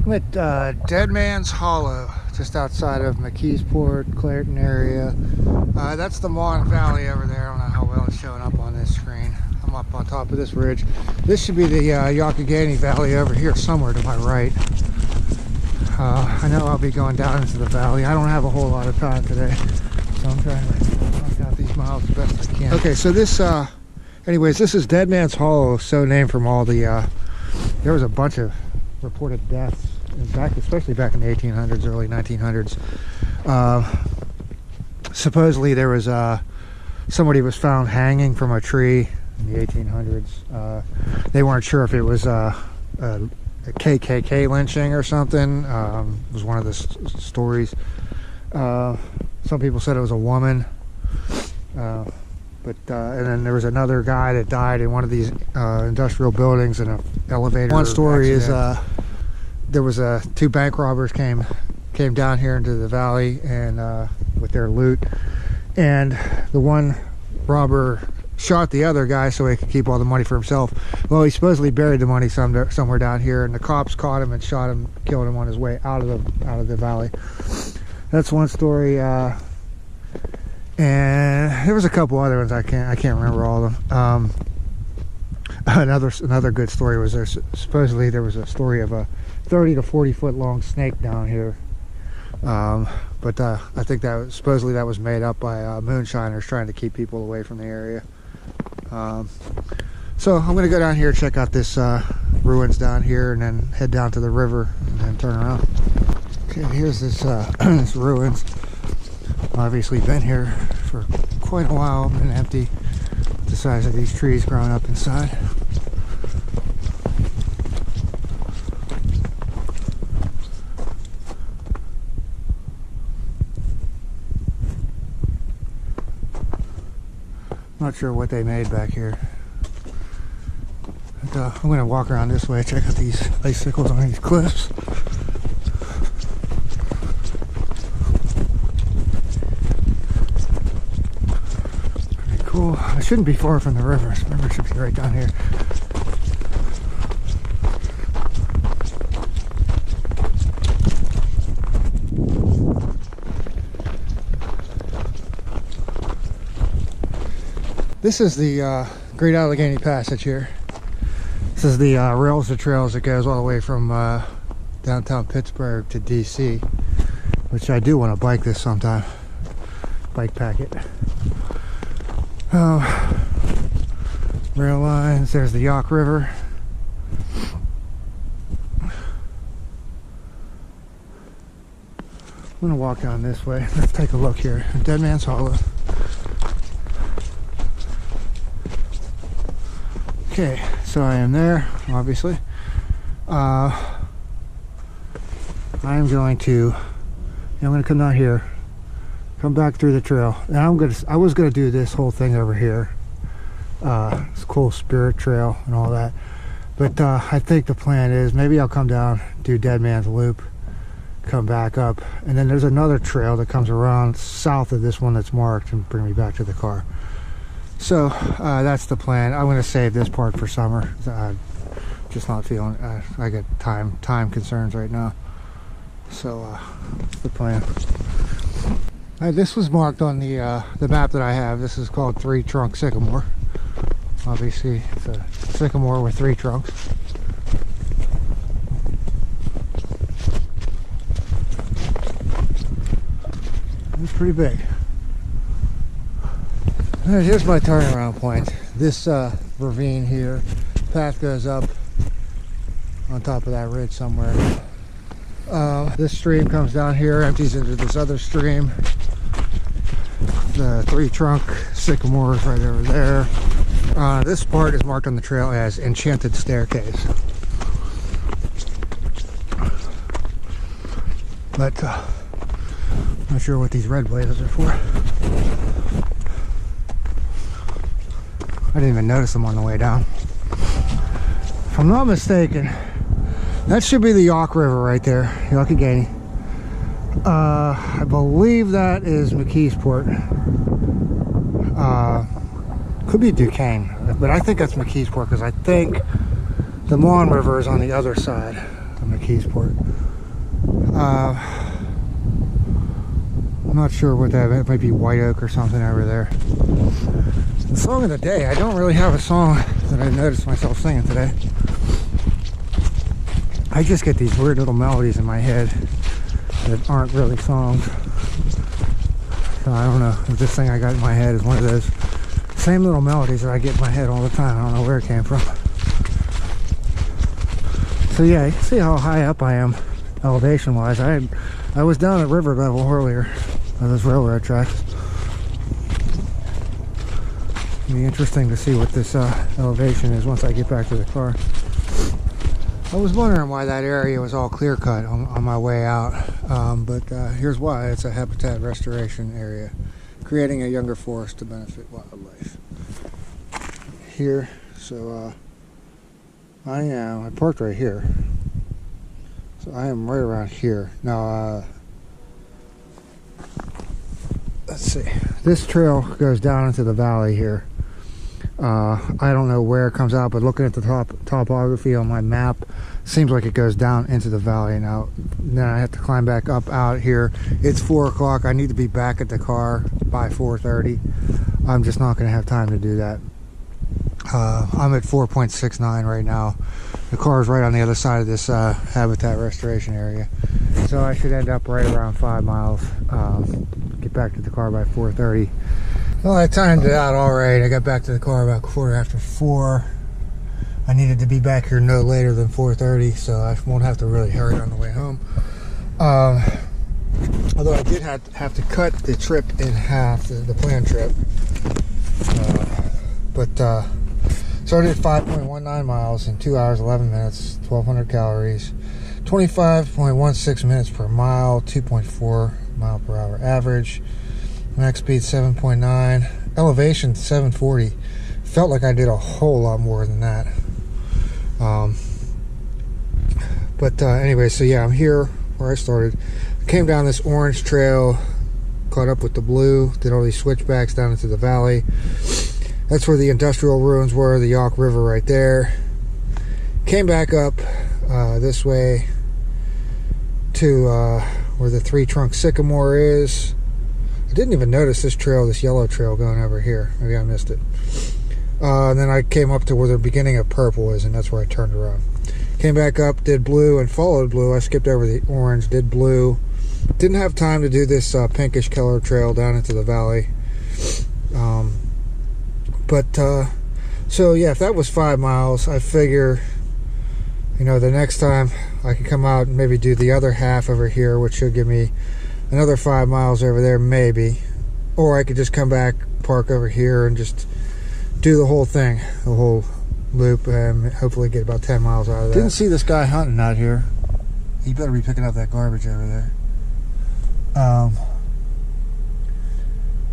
I'm at Dead Man's Hollow, just outside of McKeesport, Clairton area. That's the Mon Valley over there. I don't know how well it's showing up on this screen. I'm up on top of this ridge. This should be the Youghiogheny Valley over here somewhere to my right. I know I'll be going down into the valley. I don't have a whole lot of time today, so I'm trying to knock out these miles the best I can. Okay, so this, anyways, this is Dead Man's Hollow, so named from all the, there was a bunch of reported deaths, especially back in the 1800s, early 1900s. Supposedly there was, somebody was found hanging from a tree in the 1800s. They weren't sure if it was, a KKK lynching or something. Was one of the stories. Some people said it was a woman, and then there was another guy that died in one of these industrial buildings in an elevator. One story accident. Is there was two bank robbers came down here into the valley and with their loot, and the one robber shot the other guy so he could keep all the money for himself. Well, he supposedly buried the money somewhere down here, and the cops caught him and shot him, killed him on his way out of the valley. That's one story. And there was a couple other ones. I can't remember all of them. Another good story was supposedly there was a story of a 30 to 40 foot long snake down here. But I think supposedly that was made up by moonshiners trying to keep people away from the area. So I'm going to go down here, check out this ruins down here, and then head down to the river and then turn around. Okay, here's this this ruins. Obviously been here for quite a while, been empty. The size of these trees growing up inside. Not sure what they made back here. But, I'm going to walk around this way, check out these icicles on these cliffs. Pretty cool. I shouldn't be far from the river. The river should be right down here. This is the Great Allegheny Passage here. This is the rails to trails that goes all the way from downtown Pittsburgh to DC, which I do want to bike this sometime. Bike packet. Rail lines. There's the Yawk River. I'm going to walk down this way. Let's take a look here. Dead Man's Hollow. Okay, so I am there, obviously. I'm going to come down here, come back through the trail, and I was gonna do this whole thing over here. It's a cool spirit trail and all that, but I think the plan is maybe I'll come down, do Dead Man's Loop, come back up, and then there's another trail that comes around south of this one that's marked and bring me back to the car. So that's the plan. I'm going to save this part for summer. Just not feeling. I got time concerns right now. So that's the plan. This was marked on the map that I have. This is called 3 Trunk Sycamore. Obviously, it's a sycamore with 3 trunks. It's pretty big. Here's my turnaround point. This ravine here, path goes up on top of that ridge somewhere. This stream comes down here, empties into this other stream. The 3 Trunk Sycamore is right over there. This part is marked on the trail as Enchanted Staircase. But I'm not sure what these red blazes are for. I didn't even notice them on the way down. If I'm not mistaken, that should be the Yawk River right there, Youghiogheny. I believe that is McKeesport. Could be Duquesne, but I think that's McKeesport because I think the Mon River is on the other side of McKeesport. I'm not sure what that is. It might be white oak or something over there. The song of the day. I don't really have a song that I noticed myself singing today. I just get these weird little melodies in my head that aren't really songs. So I don't know if this thing I got in my head is one of those same little melodies that I get in my head all the time. I don't know where it came from. So yeah, you can see how high up I am elevation wise. I was down at river level earlier on those railroad tracks. It'll be interesting to see what this elevation is once I get back to the car. I was wondering why that area was all clear cut on my way out, but here's why. It's a habitat restoration area, creating a younger forest to benefit wildlife. Here, so I parked right here, so I am right around here. Now, let's see, this trail goes down into the valley here. I don't know where it comes out, but looking at the topography on my map, seems like it goes down into the valley. Now then I have to climb back up out here. It's 4 o'clock. I need to be back at the car by 4:30. I'm just not going to have time to do that. I'm at 4.69 right now. The car is right on the other side of this habitat restoration area, so I should end up right around 5 miles. Get back to the car by 4:30. Well, I timed it out all right. I got back to the car about 4:15. I needed to be back here no later than 4:30, so I won't have to really hurry on the way home. Although I did have to cut the trip in half, the planned trip. So I did 5.19 miles in 2 hours, 11 minutes, 1,200 calories, 25.16 minutes per mile, 2.4 mile per hour average. Max speed 7.9, elevation 740. Felt like I did a whole lot more than that. Anyway, so yeah, I'm here where I started. Came down this orange trail, caught up with the blue, did all these switchbacks down into the valley. That's where the industrial ruins were, the Yawk River right there. Came back up this way to where the Three Trunk Sycamore is. I didn't even notice this trail, this yellow trail going over here. Maybe I missed it. And then I came up to where the beginning of purple is, and that's where I turned around. Came back up, did blue, and followed blue. I skipped over the orange, did blue. Didn't have time to do this pinkish color trail down into the valley. So yeah, if that was 5 miles, I figure, you know, the next time I can come out and maybe do the other half over here, which should give me another 5 miles over there, maybe. Or I could just come back, park over here, and just do the whole thing, the whole loop, and hopefully get about 10 miles out of that. Didn't see this guy hunting out here. He better be picking up that garbage over there.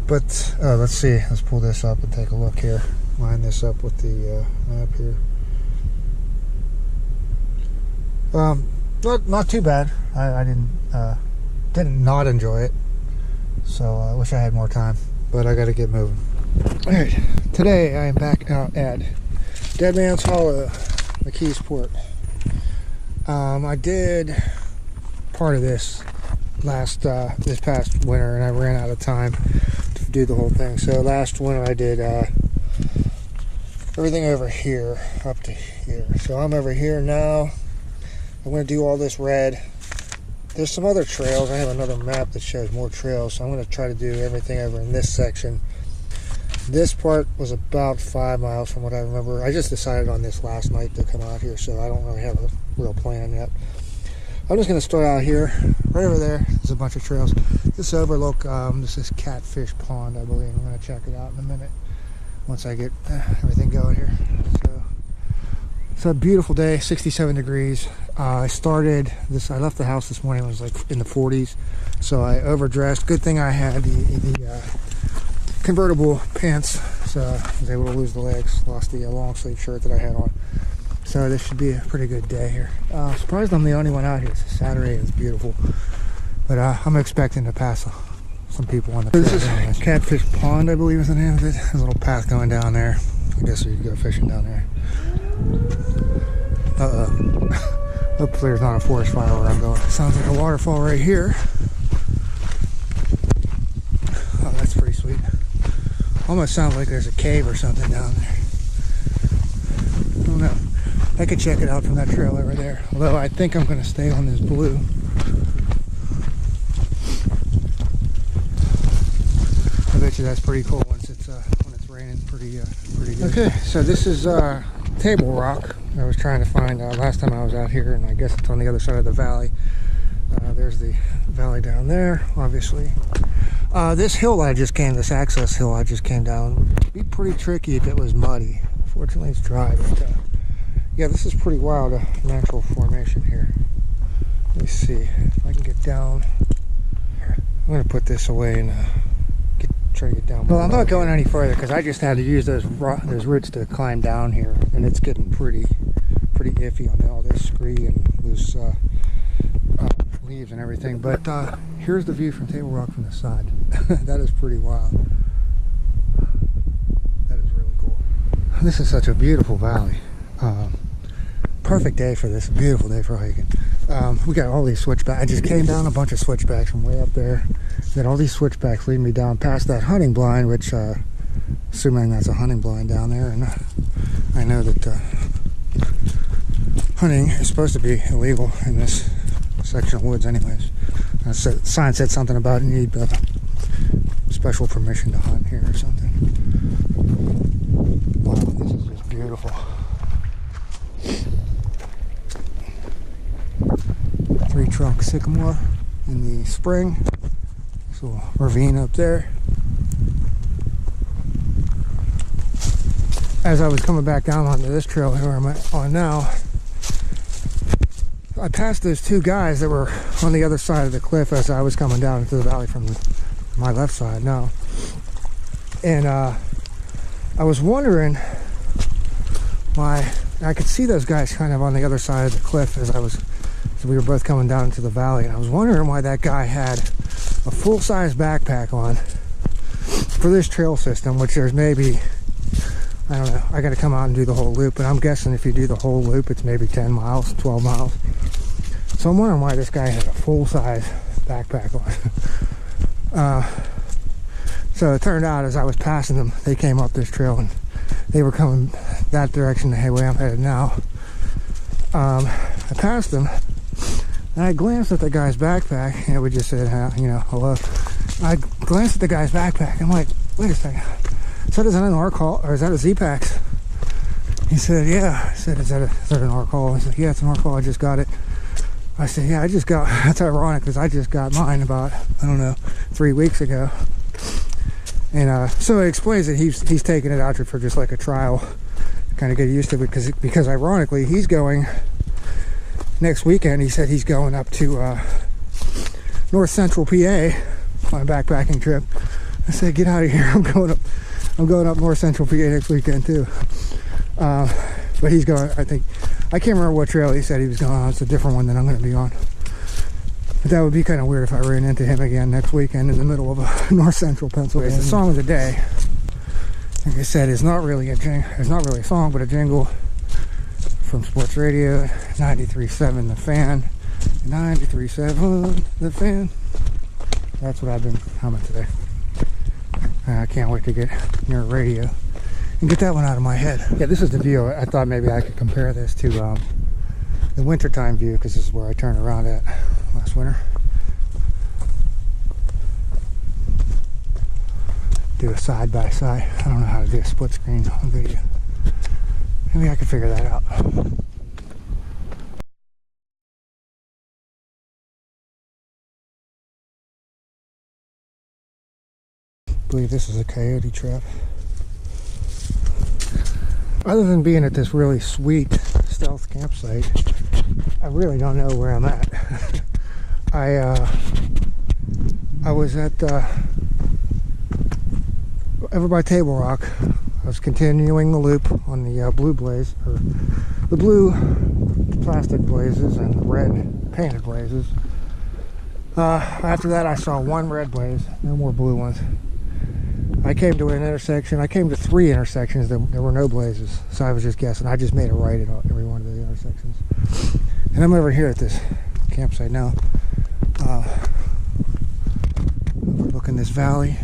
Let's see. Let's pull this up and take a look here. Line this up with the map here. Not too bad. I didn't not enjoy it. So I wish I had more time, but I got to get moving. All right, today I am back out at Dead Man's Hollow, McKeesport. I did part of this this past winter, and I ran out of time to do the whole thing. So last winter I did everything over here up to here. So I'm over here now. I'm going to do all this red. There's some other trails. I have another map that shows more trails, so I'm going to try to do everything over in this section. This part was about 5 miles from what I remember. I just decided on this last night to come out here, so I don't really have a real plan yet. I'm just going to start out here. Right over there, there's a bunch of trails. This overlook, this is Catfish Pond, I believe. I'm going to check it out in a minute once I get everything going here. So it's a beautiful day, 67 degrees. I started this, I left the house this morning, it was like in the 40s, so I overdressed. Good thing I had the convertible pants, so I was able to lose the legs, lost the long sleeve shirt that I had on. So this should be a pretty good day here. Surprised I'm the only one out here. It's a Saturday, it's beautiful, but I'm expecting to pass some people on the trail. This is Catfish Pond, I believe is the name of it. There's a little path going down there. I guess you could go fishing down there. Hopefully there's not a forest fire where I'm going. Sounds like a waterfall right here. Oh, that's pretty sweet. Almost sounds like there's a cave or something down there. I don't know. I could check it out from that trail over there. Although I think I'm going to stay on this blue. I bet you that's pretty cool once it's when it's raining pretty good. Okay, so this is Table Rock. I was trying to find last time I was out here, and I guess it's on the other side of the valley. There's the valley down there, obviously. This hill I just came, this access hill I just came down, would be pretty tricky if it was muddy. Fortunately it's dry, but yeah, this is pretty wild, a natural formation here. Let me see if I can get down. I'm going to put this away and try to get down. Well, I'm not going any further because I just had to use those roots to climb down here, and it's getting pretty iffy on all this scree and loose leaves and everything. But here's the view from Table Rock from the side. That is pretty wild. That is really cool. This is such a beautiful valley. Perfect day for this. Beautiful day for hiking. We got all these switchbacks. I just came down a bunch of switchbacks from way up there. Then all these switchbacks lead me down past that hunting blind, which assuming that's a hunting blind down there, and I know that hunting is supposed to be illegal in this section of woods anyways. Sign said something about you need special permission to hunt here or something. Wow, this is just beautiful. Three trunk sycamore in the spring. This little ravine up there. As I was coming back down onto this trail here I'm on now, I passed those two guys that were on the other side of the cliff as I was coming down into the valley from my left side now. And I was wondering why I could see those guys kind of on the other side of the cliff as we were both coming down into the valley, and I was wondering why that guy had a full-size backpack on for this trail system, which there's maybe, I don't know, I got to come out and do the whole loop, but I'm guessing if you do the whole loop it's maybe 10 miles, 12 miles. So I'm wondering why this guy had a full-size backpack on. So it turned out as I was passing them, they came up this trail and they were coming that direction, the way I'm headed now. I passed them and I glanced at the guy's backpack and it would just said, you know, hello. I glanced at the guy's backpack. I'm like, wait a second. So is that an ARC-haul or is that a Z-Pax? He said, yeah. I said, is that an ARC-haul? He said, yeah, it's an ARC-haul. I just got it. I said, yeah, I just got, that's ironic because I just got mine about, I don't know, 3 weeks ago. And so it explains that he's taking it out for just like a trial, kind of get used to it, because ironically he's going next weekend. He said he's going up to North Central PA on a backpacking trip. I said, get out of here. I'm going up North Central PA next weekend too. But he's going, I can't remember what trail he said he was going on. It's a different one than I'm going to be on. But that would be kind of weird if I ran into him again next weekend in the middle of North Central Pennsylvania. The song of the day, like I said, is not really a song, but a jingle from Sports Radio 93.7 The Fan. 93.7 The Fan. That's what I've been humming today. I can't wait to get near radio and get that one out of my head. Yeah, this is the view. I thought maybe I could compare this to the wintertime view, because this is where I turned around at last winter. Do a side by side. I don't know how to do a split screen on video. Maybe I could figure that out. I believe this is a coyote trap. Other than being at this really sweet stealth campsite, I really don't know where I'm at. I was at over by Table Rock. I was continuing the loop on the blue blaze, or the blue plastic blazes and the red painted blazes. After that I saw one red blaze, no more blue ones. I came to an intersection. I came to 3 intersections. There were no blazes, so I was just guessing. I just made a right at every one of the intersections. And I'm over here at this campsite now, overlooking this valley,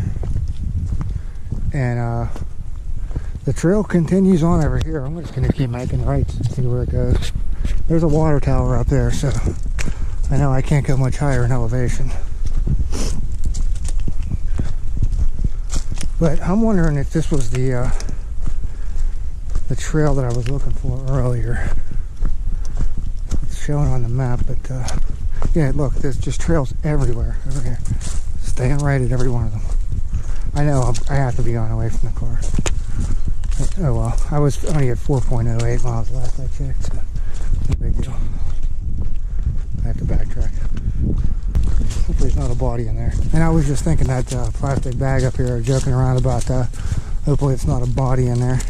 and the trail continues on over here. I'm just going to keep making rights and see where it goes. There's a water tower up there, so I know I can't go much higher in elevation. But I'm wondering if this was the trail that I was looking for earlier. It's showing on the map, but yeah, look, there's just trails everywhere over here. Staying right at every one of them. I know I have to be on away from the car. But, oh well, I was only at 4.08 miles last I checked, so no big deal. I have to backtrack. Hopefully there's not a body in there. And I was just thinking that plastic bag up here, joking around about hopefully it's not a body in there.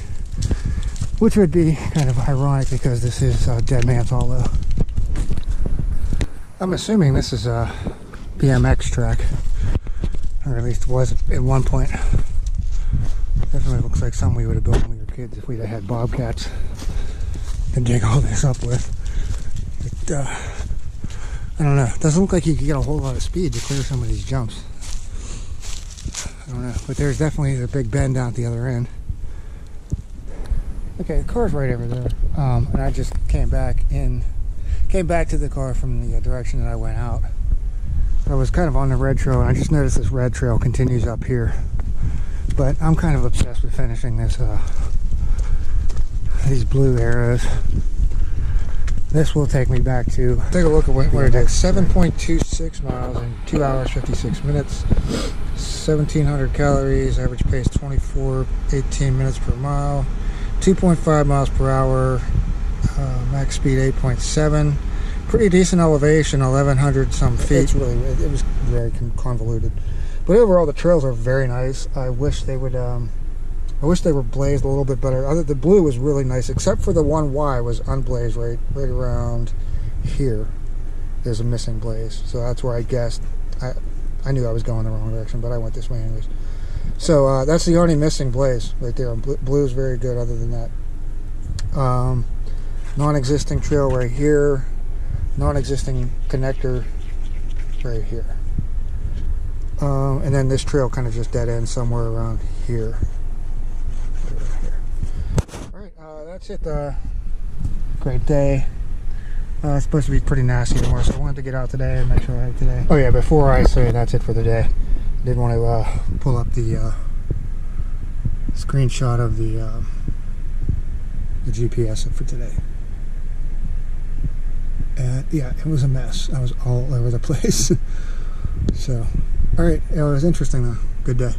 Which would be kind of ironic because this is Dead Man's Hollow. I'm assuming this is a BMX track. Or at least was at one point. Definitely looks like something we would have built when we were kids if we'd have had bobcats to dig all this up with. But, I don't know. It doesn't look like you could get a whole lot of speed to clear some of these jumps. I don't know. But there's definitely a big bend down at the other end. Okay, the car's right over there. And I just came back to the car from the direction that I went out. I was kind of on the red trail, and I just noticed this red trail continues up here. But I'm kind of obsessed with finishing this, these blue arrows. This will take me back to, take a look at what it is. 7.26 miles in 2 hours, 56 minutes. 1,700 calories, average pace 18 minutes per mile. 2.5 miles per hour, max speed 8.7. Pretty decent elevation, 1,100 some feet. It was very convoluted. But overall, the trails are very nice. I wish they would, I wish they were blazed a little bit better. The blue was really nice, except for the one Y was unblazed right around here. There's a missing blaze, so that's where I guessed. I knew I was going the wrong direction, but I went this way anyways. So that's the only missing blaze right there. Blue is very good. Other than that, non-existing trail right here, non-existing connector right here. And then this trail kind of just dead ends somewhere around here. Alright, that's it. Great day. It's supposed to be pretty nasty tomorrow, so I wanted to get out today and make sure I had today. Oh yeah, before I say that's it for the day, I did want to pull up the screenshot of the GPS for today. And yeah, it was a mess. I was all over the place. So, alright, it was interesting though. Good day.